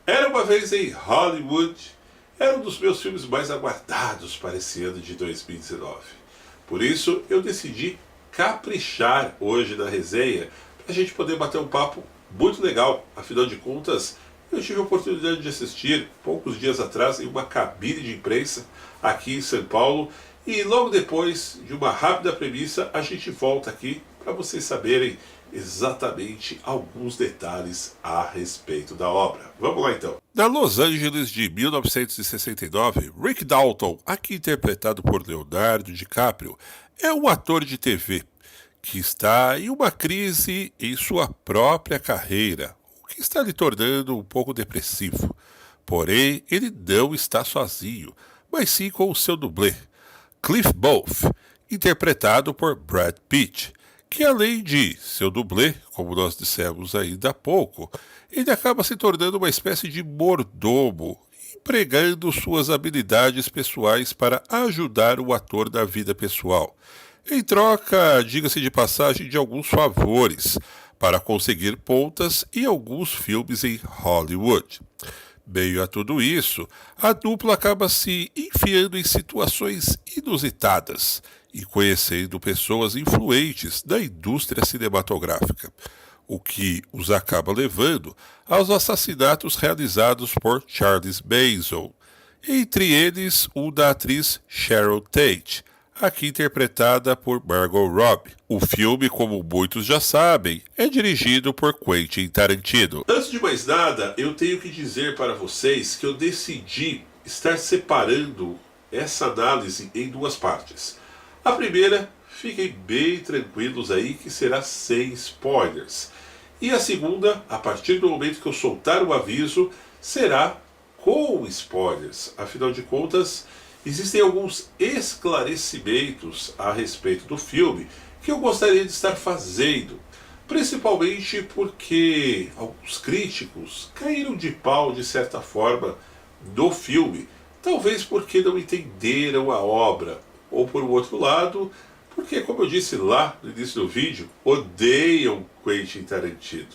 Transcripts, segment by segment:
Era uma vez em Hollywood era um dos meus filmes mais aguardados para esse ano de 2019. Por isso, eu decidi caprichar hoje na resenha para a gente poder bater um papo muito legal. Afinal de contas, eu tive a oportunidade de assistir poucos dias atrás em uma cabine de imprensa aqui em São Paulo e logo depois de uma rápida premissa a gente volta aqui para vocês saberem exatamente alguns detalhes a respeito da obra. Vamos lá então. Na Los Angeles de 1969, Rick Dalton, aqui interpretado por Leonardo DiCaprio, é um ator de TV que está em uma crise em sua própria carreira, o que está lhe tornando um pouco depressivo. Porém, ele não está sozinho, mas sim com o seu dublê, Cliff Booth, interpretado por Brad Pitt, que além de seu dublê, como nós dissemos ainda há pouco, ele acaba se tornando uma espécie de mordomo, empregando suas habilidades pessoais para ajudar o ator na vida pessoal. Em troca, diga-se de passagem, de alguns favores, para conseguir pontas em alguns filmes em Hollywood. Meio a tudo isso, a dupla acaba se enfiando em situações inusitadas e conhecendo pessoas influentes da indústria cinematográfica, o que os acaba levando aos assassinatos realizados por Charles Manson, entre eles o da atriz Sharon Tate, aqui interpretada por Margot Robbie. O filme, como muitos já sabem, é dirigido por Quentin Tarantino. Antes de mais nada, eu tenho que dizer para vocês que eu decidi estar separando essa análise em duas partes. A primeira, fiquem bem tranquilos aí, que será sem spoilers. E a segunda, a partir do momento que eu soltar o aviso, será com spoilers. Afinal de contas, existem alguns esclarecimentos a respeito do filme que eu gostaria de estar fazendo, principalmente porque alguns críticos caíram de pau, de certa forma, do filme, talvez porque não entenderam a obra, ou por um outro lado, porque, como eu disse lá no início do vídeo, odeiam Quentin Tarantino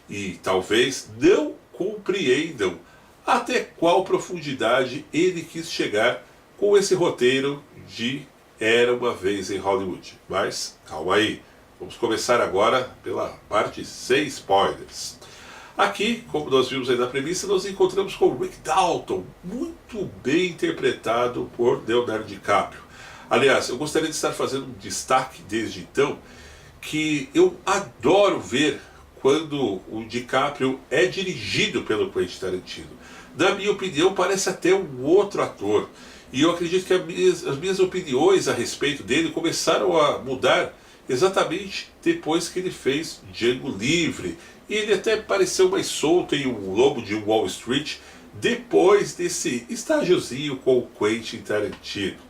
e talvez não compreendam até qual profundidade ele quis chegar com esse roteiro de Era Uma Vez em Hollywood. Mas, calma aí, vamos começar agora pela parte sem spoilers. Aqui, como nós vimos aí na premissa, nós encontramos com Rick Dalton, muito bem interpretado por Leonardo DiCaprio. Aliás, eu gostaria de estar fazendo um destaque desde então, que eu adoro ver quando o DiCaprio é dirigido pelo Quentin Tarantino. Na minha opinião, parece até um outro ator. E eu acredito que as minhas opiniões a respeito dele começaram a mudar exatamente depois que ele fez Django Livre. E ele até pareceu mais solto em O Lobo de Wall Street depois desse estágiozinho com o Quentin Tarantino.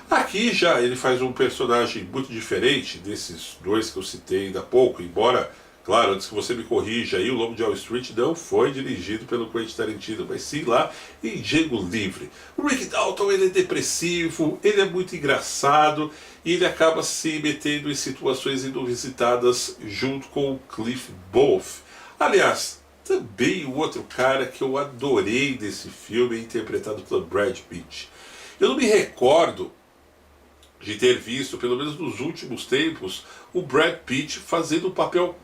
Aqui já ele faz um personagem muito diferente desses dois que eu citei ainda há pouco, embora, claro, antes que você me corrija aí, O Lobo de Wall Street não foi dirigido pelo Quentin Tarantino, mas sim lá em Django Livre. O Rick Dalton, ele é depressivo, ele é muito engraçado e ele acaba se metendo em situações inusitadas junto com o Cliff Booth. Aliás, também o outro cara que eu adorei desse filme é interpretado pelo Brad Pitt. Eu não me recordo de ter visto, pelo menos nos últimos tempos, o Brad Pitt fazendo um papel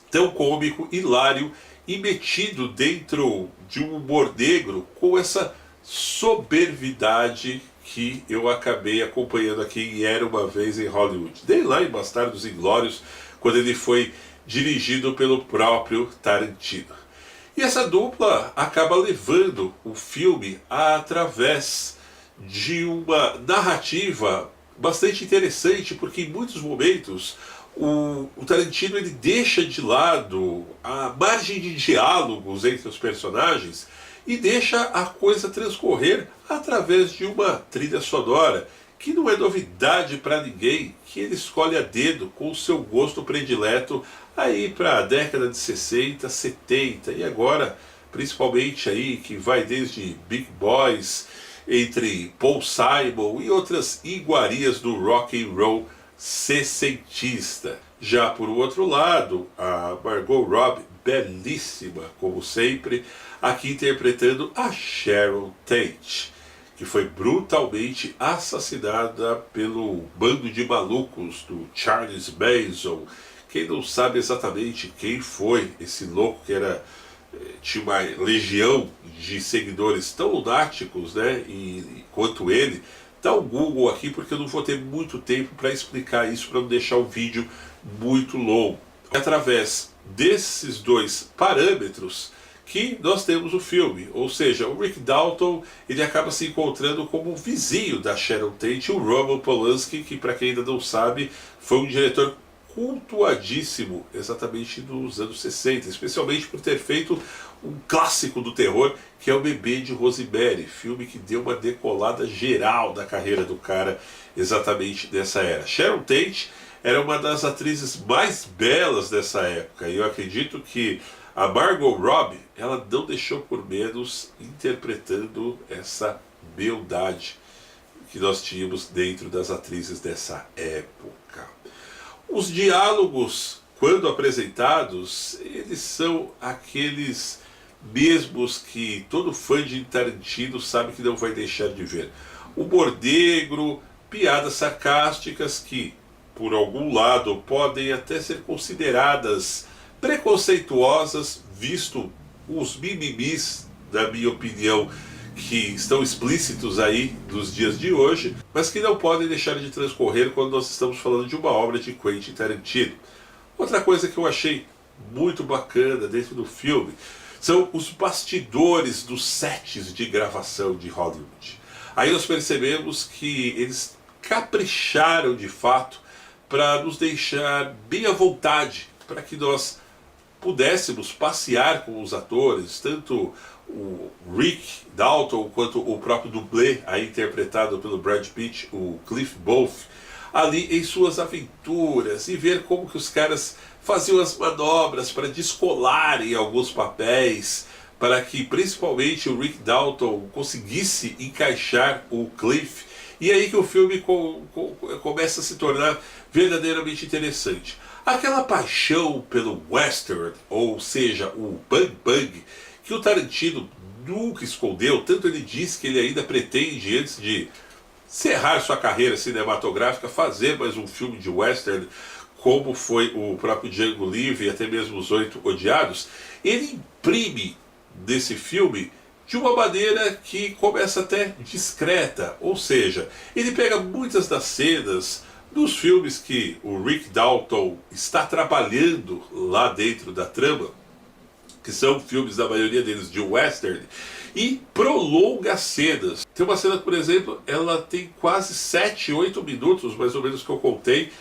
tão cômico, hilário e metido dentro de um humor negro com essa sobervidade que eu acabei acompanhando aqui em Era Uma Vez em Hollywood. Desde lá em Bastardos Inglórios, quando ele foi dirigido pelo próprio Tarantino. E essa dupla acaba levando o filme através de uma narrativa bastante interessante, porque em muitos momentos o Tarantino ele deixa de lado a margem de diálogos entre os personagens e deixa a coisa transcorrer através de uma trilha sonora que não é novidade para ninguém, que ele escolhe a dedo com o seu gosto predileto aí para a década de 60, 70 e agora principalmente aí que vai desde Big Boys, entre Paul Simon e outras iguarias do rock and roll sessentista. Já por outro lado, a Margot Robbie, belíssima como sempre, aqui interpretando a Sharon Tate, que foi brutalmente assassinada pelo bando de malucos do Charles Manson. Quem não sabe exatamente quem foi esse louco que tinha uma legião de seguidores tão lunáticos, né, quanto ele, dá um Google aqui, porque eu não vou ter muito tempo para explicar isso, para não deixar o vídeo muito longo. Através desses dois parâmetros que nós temos o filme, ou seja, o Rick Dalton ele acaba se encontrando como um vizinho da Sharon Tate, o Roman Polanski, que para quem ainda não sabe, foi um diretor cultuadíssimo exatamente nos anos 60, especialmente por ter feito um clássico do terror, que é O Bebê de Rosemary, filme que deu uma decolada geral da carreira do cara exatamente nessa era. Sharon Tate era uma das atrizes mais belas dessa época, e eu acredito que a Margot Robbie, ela não deixou por menos interpretando essa beldade que nós tínhamos dentro das atrizes dessa época. Os diálogos, quando apresentados, eles são aqueles mesmos que todo fã de Tarantino sabe que não vai deixar de ver. Humor negro, piadas sarcásticas que, por algum lado, podem até ser consideradas preconceituosas, visto os mimimis, na minha opinião, que estão explícitos aí nos dias de hoje, mas que não podem deixar de transcorrer quando nós estamos falando de uma obra de Quentin Tarantino. Outra coisa que eu achei muito bacana dentro do filme são os bastidores dos sets de gravação de Hollywood. Aí nós percebemos que eles capricharam de fato para nos deixar bem à vontade, para que nós pudéssemos passear com os atores, tanto o Rick Dalton quanto o próprio dublê, aí interpretado pelo Brad Pitt, o Cliff Booth, ali em suas aventuras, e ver como que os caras faziam as manobras para descolar em alguns papéis, para que principalmente o Rick Dalton conseguisse encaixar o Cliff, e aí que o filme começa a se tornar verdadeiramente interessante. Aquela paixão pelo western, ou seja, o bang bang, que o Tarantino nunca escondeu, tanto ele diz que ele ainda pretende, antes de encerrar sua carreira cinematográfica, fazer mais um filme de western, como foi o próprio Django Livre e até mesmo Os Oito Odiados. Ele imprime desse filme de uma maneira que começa até discreta, ou seja, ele pega muitas das cenas dos filmes que o Rick Dalton está trabalhando lá dentro da trama, que são filmes, da maioria deles, de western, e prolonga as cenas. Tem uma cena, por exemplo, ela tem quase 7, 8 minutos, mais ou menos, que eu contei,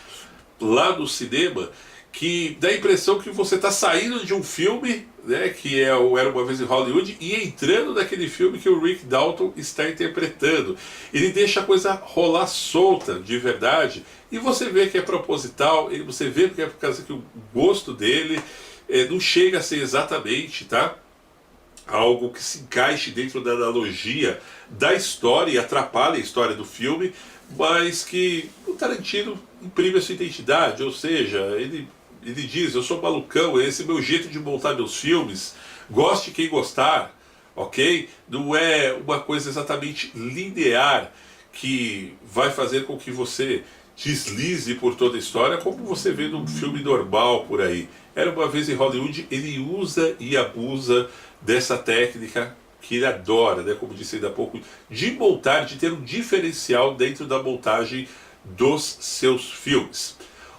lá no cinema, que dá a impressão que você está saindo de um filme, né, que é o Era Uma Vez em Hollywood, e entrando naquele filme que o Rick Dalton está interpretando. Ele deixa a coisa rolar solta, de verdade, e você vê que é proposital, e você vê que é por causa que o gosto dele não chega a ser exatamente, tá, algo que se encaixe dentro da analogia da história e atrapalha a história do filme, mas que o Tarantino imprime a sua identidade, ou seja, ele diz: eu sou malucão, esse é meu jeito de montar meus filmes, goste quem gostar, ok? Não é uma coisa exatamente linear que vai fazer com que você deslize por toda a história, como você vê num filme normal por aí. Era Uma Vez em Hollywood, ele usa e abusa dessa técnica que ele adora, né, como disse ainda há pouco, de montar, de ter um diferencial dentro da montagem dos seus filmes.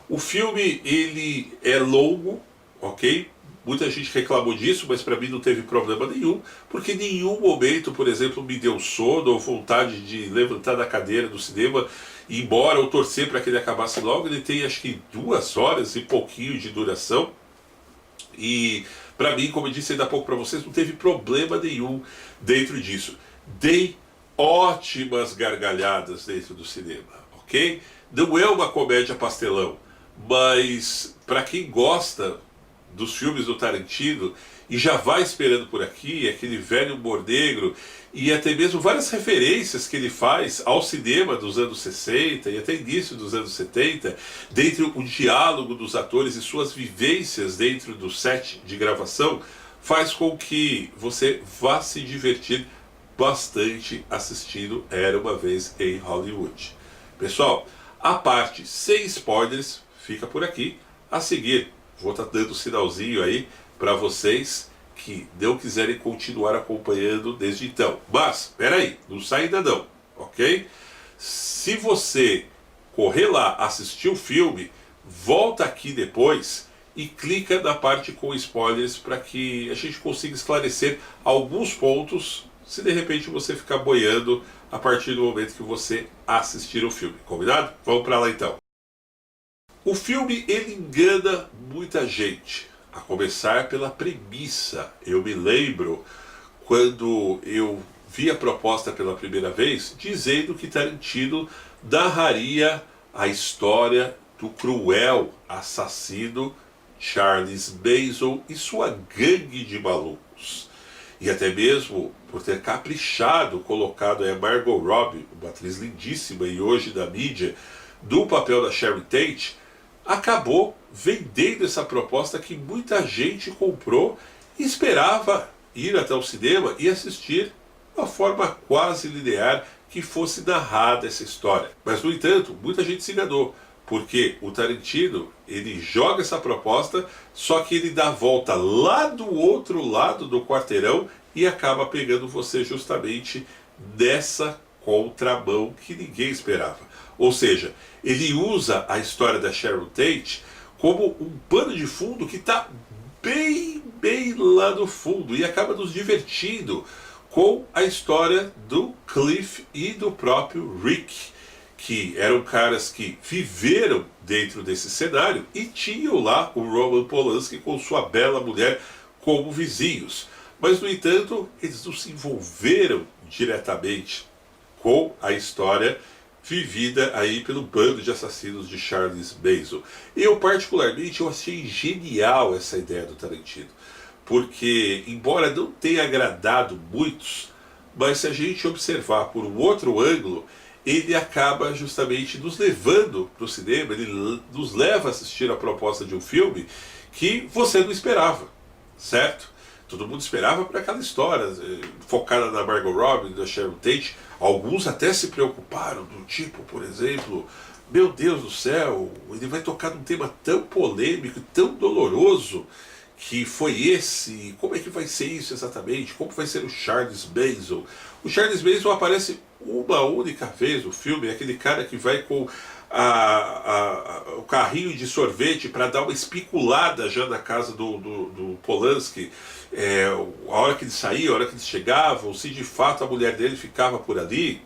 O filme, ele é longo, ok? Muita gente reclamou disso, mas para mim não teve problema nenhum, porque em nenhum momento, por exemplo, me deu sono ou vontade de levantar da cadeira do cinema e ir embora ou torcer para que ele acabasse logo. Ele tem acho que 2 horas e pouquinho de duração, e para mim, como eu disse ainda há pouco para vocês, não teve problema nenhum dentro disso. Dei ótimas gargalhadas dentro do cinema, ok? Não é uma comédia pastelão, mas para quem gosta dos filmes do Tarantino e já vai esperando por aqui, aquele velho humor negro e até mesmo várias referências que ele faz ao cinema dos anos 60 e até início dos anos 70, dentro o diálogo dos atores e suas vivências dentro do set de gravação, faz com que você vá se divertir bastante assistindo Era Uma Vez em Hollywood. Pessoal, a parte sem spoilers fica por aqui. A seguir, vou estar dando um sinalzinho aí para vocês que não quiserem continuar acompanhando desde então. Mas, espera aí, não sai ainda não, ok? Se você correr lá, assistir o filme, volta aqui depois e clica na parte com spoilers para que a gente consiga esclarecer alguns pontos se de repente você ficar boiando a partir do momento que você assistir o filme. Combinado? Vamos para lá então. O filme ele engana muita gente, a começar pela premissa. Eu me lembro quando eu vi a proposta pela primeira vez, dizendo que Tarantino narraria a história do cruel assassino Charles Manson e sua gangue de malucos. E até mesmo por ter caprichado, colocado a Margot Robbie, uma atriz lindíssima e hoje da mídia, do papel da Sharon Tate, acabou vendendo essa proposta que muita gente comprou e esperava ir até o cinema e assistir de uma forma quase linear que fosse narrada essa história. Mas, no entanto, muita gente se enganou, porque o Tarantino ele joga essa proposta, só que ele dá a volta lá do outro lado do quarteirão e acaba pegando você justamente dessa contramão que ninguém esperava. Ou seja, ele usa a história da Sharon Tate como um pano de fundo que está bem lá no fundo e acaba nos divertindo com a história do Cliff e do próprio Rick, que eram caras que viveram dentro desse cenário e tinham lá o Roman Polanski com sua bela mulher como vizinhos. Mas, no entanto, eles não se envolveram diretamente com a história vivida aí pelo bando de assassinos de Charles Manson. Eu, particularmente, eu achei genial essa ideia do Tarantino, porque, embora não tenha agradado muitos, mas se a gente observar por um outro ângulo, ele acaba justamente nos levando para o cinema, ele nos leva a assistir a proposta de um filme que você não esperava, certo? Todo mundo esperava por aquela história focada na Margot Robbie, da Sharon Tate. Alguns até se preocuparam, do tipo, por exemplo, meu Deus do céu, ele vai tocar num tema tão polêmico, tão doloroso, que foi esse, como é que vai ser isso exatamente, como vai ser o Charles Manson. O Charles Manson aparece uma única vez no filme, é aquele cara que vai com o carrinho de sorvete para dar uma espiculada já na casa do Polanski, a hora que ele saía, a hora que eles chegavam, se de fato a mulher dele ficava por ali,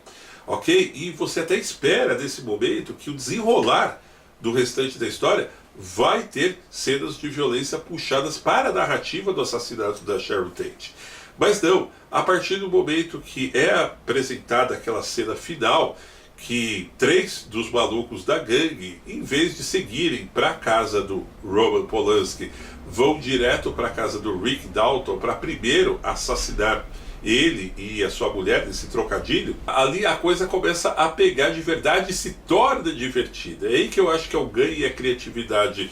ok? E você até espera nesse momento que o desenrolar do restante da história vai ter cenas de violência puxadas para a narrativa do assassinato da Sharon Tate. Mas não, a partir do momento que é apresentada aquela cena final, que 3 dos malucos da gangue, em vez de seguirem para a casa do Roman Polanski, vão direto para a casa do Rick Dalton para primeiro assassinar ele e a sua mulher nesse trocadilho, ali a coisa começa a pegar de verdade e se torna divertida. É aí que eu acho que é o ganho e a criatividade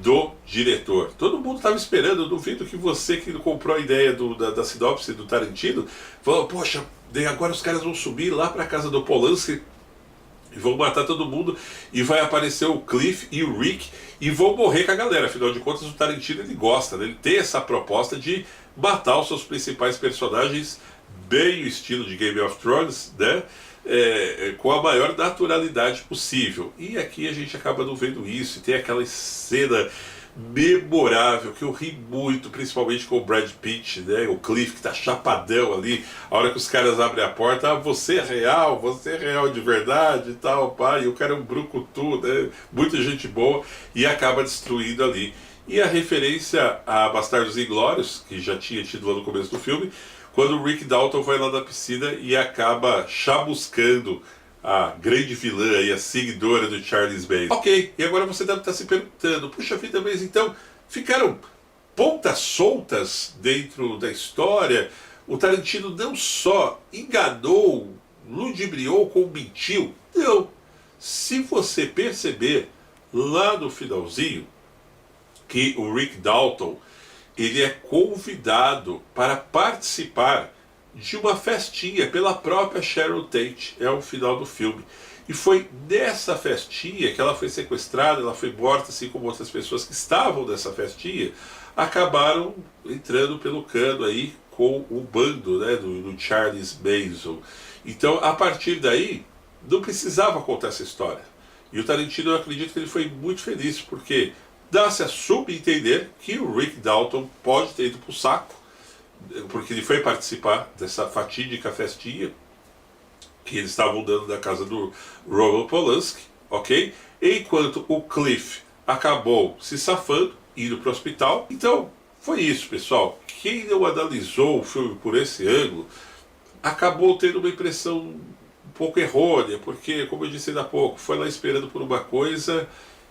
do diretor. Todo mundo estava esperando, eu duvido que você que comprou a ideia da sinopse do Tarantino falou, poxa, agora os caras vão subir lá para a casa do Polanski e vão matar todo mundo e vai aparecer o Cliff e o Rick e vão morrer com a galera. Afinal de contas, o Tarantino ele gosta, né? Ele tem essa proposta de matar os seus principais personagens bem o estilo de Game of Thrones, né? Com a maior naturalidade possível. E aqui a gente acaba não vendo isso. E tem aquela cena memorável que eu ri muito, principalmente com o Brad Pitt, né? O Cliff que tá chapadão ali, a hora que os caras abrem a porta, você é real de verdade e tal, pai, e o cara é um brucutu, né? Muita gente boa, e acaba destruindo ali. E a referência a Bastardos Inglórios, que já tinha tido lá no começo do filme, quando o Rick Dalton vai lá na piscina e acaba chamuscando a grande vilã e a seguidora do Charles Manson. Ok, e agora você deve estar se perguntando, puxa vida, mas então ficaram pontas soltas dentro da história? O Tarantino não só enganou, ludibriou, como mentiu. Não. Se você perceber lá no finalzinho que o Rick Dalton ele é convidado para participar de uma festinha pela própria Sharon Tate, é o final do filme. E foi nessa festinha que ela foi sequestrada, ela foi morta, assim como outras pessoas que estavam nessa festinha, acabaram entrando pelo cano aí com o bando, né, do Charles Manson. Então, a partir daí, não precisava contar essa história. E o Tarantino, eu acredito que ele foi muito feliz, porque dá-se a subentender que o Rick Dalton pode ter ido para o saco, porque ele foi participar dessa fatídica festinha que eles estavam dando na casa do Roman Polanski, ok? Enquanto o Cliff acabou se safando, indo para o hospital. Então, foi isso, pessoal. Quem não analisou o filme por esse ângulo, acabou tendo uma impressão um pouco errônea, porque, como eu disse ainda há pouco, foi lá esperando por uma coisa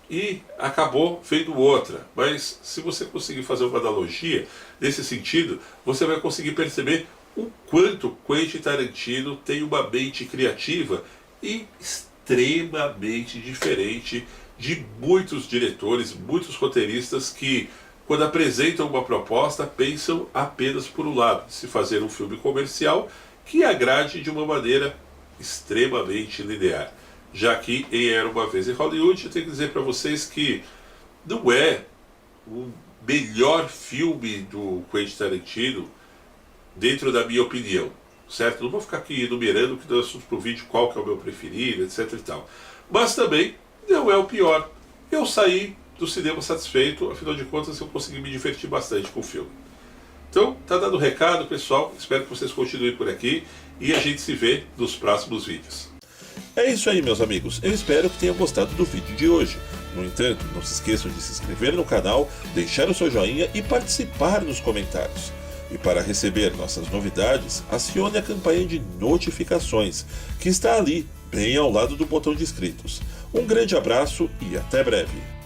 e acabou vendo outra. Mas se você conseguir fazer uma analogia nesse sentido, você vai conseguir perceber o quanto Quentin Tarantino tem uma mente criativa e extremamente diferente de muitos diretores, muitos roteiristas que, quando apresentam uma proposta, pensam apenas por um lado, se fazer um filme comercial que agrade de uma maneira extremamente linear. Já que em Era Uma Vez em Hollywood, eu tenho que dizer para vocês que não é o melhor filme do Quentin Tarantino, dentro da minha opinião, certo? Não vou ficar aqui enumerando, que dá assunto para o vídeo, qual que é o meu preferido, etc e tal. Mas também não é o pior. Eu saí do cinema satisfeito, afinal de contas eu consegui me divertir bastante com o filme. Então, tá dado o recado, pessoal. Espero que vocês continuem por aqui e a gente se vê nos próximos vídeos. É isso aí, meus amigos. Eu espero que tenham gostado do vídeo de hoje. No entanto, não se esqueçam de se inscrever no canal, deixar o seu joinha e participar nos comentários. E para receber nossas novidades, acione a campanha de notificações, que está ali, bem ao lado do botão de inscritos. Um grande abraço e até breve!